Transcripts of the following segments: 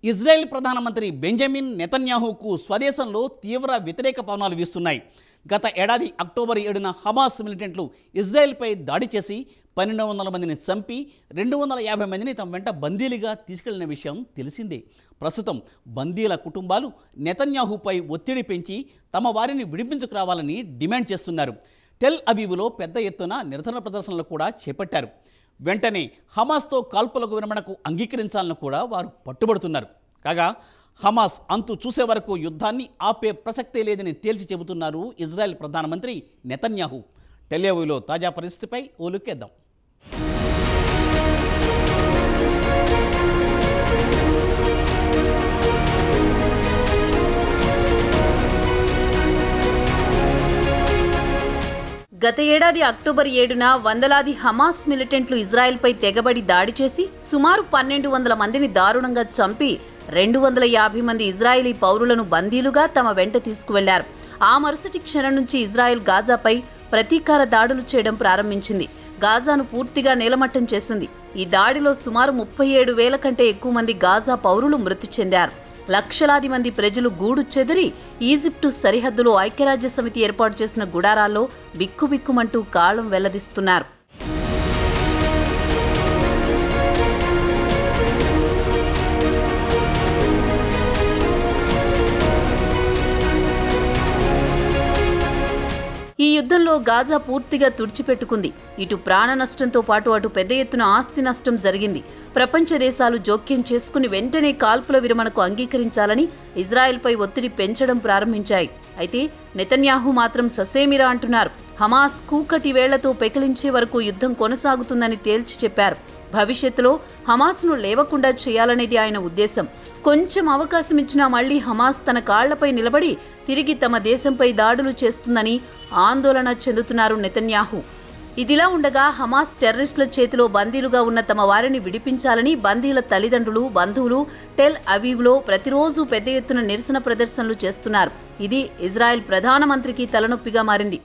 Israel ప్రధానమంత్రి Benjamin నెతన్యాహుకు స్వదేశంలో తీవ్ర వ్యతిరేక పవనాలు వీస్తున్నాయి. గత ఏడాది అక్టోబర్ 7న హమాస్ మిలిటెంట్లు ఇజ్రాయెల్పై దాడి చేసి 1200 మందిని చంపి 250 మందిని తమ వెంట బందీలుగా తీసుకెళ్లిన విషయం తెలిసిందే. ప్రస్తుతం బందీల కుటుంబాలు నెతన్యాహుపై ఒత్తిడి పెంచి తమ వారిని విడిపించుకురావాలని డిమాండ్ చేస్తున్నారు. టెల్ అవీవ్లో పెద్ద ఎత్తున నిరసన ప్రదర్శనలు కూడా చేపట్టారు. వెంటనే హమాస్తో కాల్పులకు విరమణకు అంగీకరించాలని కూడా వారు పట్టుబడుతున్నారు. కాగా హమాస్ అంతు చూసే వరకు యుద్ధాన్ని ఆపే ప్రసక్తే లేదని తేల్చి చెబుతున్నారు ఇజ్రాయెల్ ప్రధానమంత్రి నెతన్యాహు. టెల్ అవీవ్లో తాజా పరిస్థితిపై ఓ లుక్కేద్దాం. గత ఏడాది అక్టోబర్ 7న వందలాది హమాస్ మిలిటెంట్లు ఇజ్రాయెల్పై తెగబడి దాడి చేసి సుమారు 1200 మందిని దారుణంగా చంపి 250 మంది ఇజ్రాయేలీ పౌరులను బందీలుగా తమ వెంట తీసుకువెళ్లారు. ఆ మరుసటి క్షణం నుంచి ఇజ్రాయెల్ గాజాపై ప్రతీకార దాడులు చేయడం ప్రారంభించింది. గాజాను పూర్తిగా నేలమట్టం చేసింది. ఈ దాడిలో సుమారు 37,000 కంటే ఎక్కువ మంది గాజా పౌరులు మృతి చెందారు. లక్షలాది మంది ప్రజలు గూడు చెదిరి ఈజిప్టు సరిహద్దులో ఐక్యరాజ్య సమితి ఏర్పాటు చేసిన గుడారాల్లో బిక్కుబిక్కుమంటూ కాలం వెల్లదిస్తున్నారు. ఈ యుద్ధంలో గాజా పూర్తిగా తుడిచిపెట్టుకుంది. ఇటు ప్రాణ నష్టంతో పాటు అటు పెద్ద ఎత్తున ఆస్తి నష్టం జరిగింది. ప్రపంచ దేశాలు జోక్యం చేసుకుని వెంటనే కాల్పుల విరమణకు అంగీకరించాలని ఇజ్రాయెల్పై ఒత్తిడి పెంచడం ప్రారంభించాయి. అయితే నెతన్యాహు మాత్రం ససేమిరా అంటున్నారు. హమాస్ కూకటి వేళ్లతో పెకిలించే వరకు యుద్ధం కొనసాగుతుందని తేల్చి చెప్పారు. భవిష్యత్తులో హమాస్ను లేవకుండా చేయాలనేది ఆయన ఉద్దేశం. కొంచెం అవకాశం ఇచ్చినా మళ్లీ హమాస్ తన కాళ్లపై నిలబడి తిరిగి తమ దేశంపై దాడులు చేస్తుందని ఆందోళన చెందుతున్నారు నెతన్యాహు. ఇదిలా ఉండగా హమాస్ టెర్రరిస్టుల చేతిలో బందీలుగా ఉన్న తమ వారిని విడిపించాలని బందీల తల్లిదండ్రులు, బంధువులు టెల్ అవీవ్లో ప్రతిరోజు పెద్ద ఎత్తున నిరసన ప్రదర్శనలు చేస్తున్నారు. ఇది ఇజ్రాయెల్ ప్రధానమంత్రికి తలనొప్పిగా మారింది.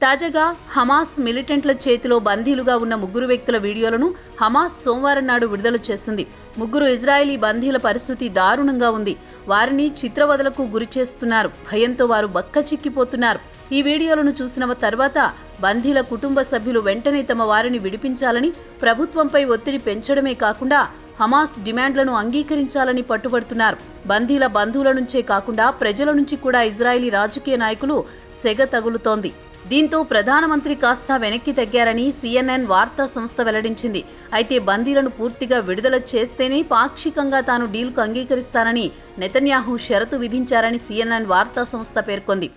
తాజాగా హమాస్ మిలిటెంట్ల చేతిలో బందీలుగా ఉన్న 3 వ్యక్తుల వీడియోలను హమాస్ సోమవారం నాడు విడుదల చేసింది. 3 ఇజ్రాయేలీ బందీల పరిస్థితి దారుణంగా ఉంది. వారిని చిత్రవదలకు గురి చేస్తున్నారు. భయంతో వారు బక్కచిక్కిపోతున్నారు. ఈ వీడియోలను చూసిన తర్వాత బందీల కుటుంబ సభ్యులు వెంటనే తమ వారిని విడిపించాలని ప్రభుత్వంపై ఒత్తిడి పెంచడమే కాకుండా హమాస్ డిమాండ్లను అంగీకరించాలని పట్టుబడుతున్నారు. బందీల బంధువుల నుంచే కాకుండా ప్రజల నుంచి కూడా ఇజ్రాయేలీ రాజకీయ నాయకులు సెగ తగులుతోంది. దీంతో ప్రధానమంత్రి కాస్త వెనక్కి తగ్గారని CNN వార్తా సంస్థ వెల్లడించింది. అయితే బందీలను పూర్తిగా విడుదల చేస్తేనే పాక్షికంగా తాను డీల్కు అంగీకరిస్తానని నెతన్యాహు షరతు విధించారని CNN వార్తా సంస్థ పేర్కొంది.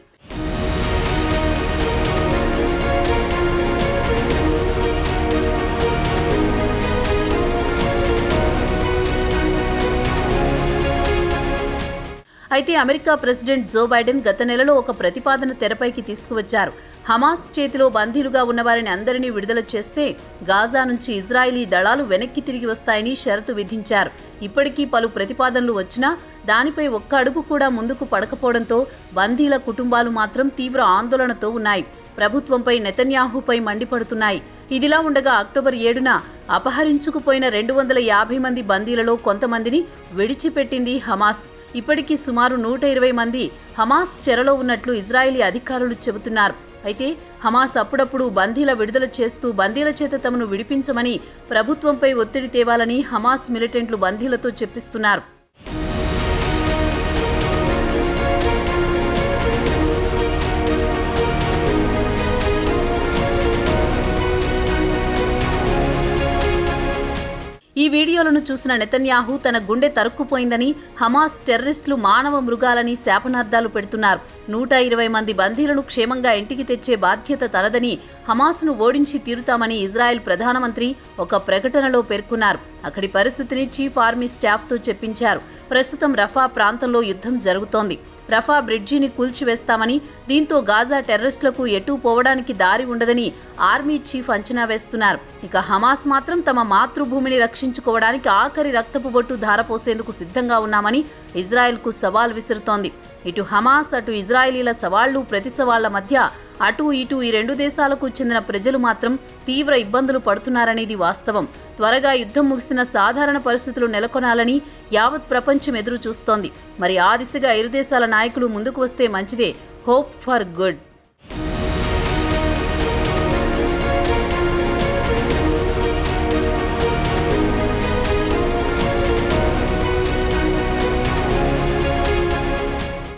అయితే అమెరికా ప్రెసిడెంట్ జో బైడెన్ గత నెలలో ఒక ప్రతిపాదన తెరపైకి తీసుకువచ్చారు. హమాస్ చేతిలో బందీలుగా ఉన్నవారిని అందరినీ విడుదల చేస్తే గాజా నుంచి ఇజ్రాయిలీ దళాలు వెనక్కి తిరిగి వస్తాయని షరతు విధించారు. ఇప్పటికీ పలు ప్రతిపాదనలు వచ్చినా దానిపై ఒక్క అడుగు కూడా ముందుకు పడకపోవడంతో బందీల కుటుంబాలు మాత్రం తీవ్ర ఆందోళనతో ఉన్నాయి. ప్రభుత్వంపై నెతన్యాహుపై మండిపడుతున్నాయి. ఇదిలా ఉండగా అక్టోబర్ 7న అపహరించుకుపోయిన 250 మంది బందీలలో కొంతమందిని విడిచిపెట్టింది హమాస్. ఇప్పటికీ సుమారు 120 మంది హమాస్ చెరలో ఉన్నట్లు ఇజ్రాయేలీ అధికారులు చెబుతున్నారు. అయితే హమాస్ అప్పుడప్పుడు బందీల విడుదల చేస్తూ బందీల చేత తమను విడిపించమని ప్రభుత్వంపై ఒత్తిడి తేవాలని హమాస్ మిలిటెంట్లు బందీలతో చెప్పిస్తున్నారు. ఈ వీడియోలను చూసిన నెతన్యాహు తన గుండె తరుక్కుపోయిందని, హమాస్ టెర్రరిస్టులు మానవ మృగాలని శాపనార్థాలు పెడుతున్నారు. 120 మంది బందీలను క్షేమంగా ఇంటికి తెచ్చే బాధ్యత తనదని, హమాస్ను ఓడించి తీరుతామని ఇజ్రాయెల్ ప్రధానమంత్రి ఒక ప్రకటనలో పేర్కొన్నారు. అక్కడి పరిస్థితిని చీఫ్ ఆర్మీ స్టాఫ్తో చెప్పించారు. ప్రస్తుతం రఫా ప్రాంతంలో యుద్ధం జరుగుతోంది. రఫా బ్రిడ్జిని కూల్చివేస్తామని, దీంతో గాజా టెర్రరిస్టులకు ఎటూ పోవడానికి దారి ఉండదని ఆర్మీ చీఫ్ అంచనా వేస్తున్నారు. ఇక హమాస్ మాత్రం తమ మాతృభూమిని రక్షించుకోవడానికి ఆఖరి రక్తపు బొట్టు ధారపోసేందుకు సిద్ధంగా ఉన్నామని ఇజ్రాయెల్కు సవాల్ విసురుతోంది. ఇటు హమాస్ అటు ఇజ్రాయిలీల సవాళ్లు ప్రతి సవాళ్ల మధ్య అటు ఇటు ఈ రెండు దేశాలకు చెందిన ప్రజలు మాత్రం తీవ్ర ఇబ్బందులు పడుతున్నారనేది వాస్తవం. త్వరగా యుద్ధం ముగిసిన సాధారణ పరిస్థితులు నెలకొనాలని యావత్ ప్రపంచం ఎదురు చూస్తోంది. మరి ఆ దిశగా ఇరు దేశాల నాయకులు ముందుకు వస్తే మంచిదే. Hope for good.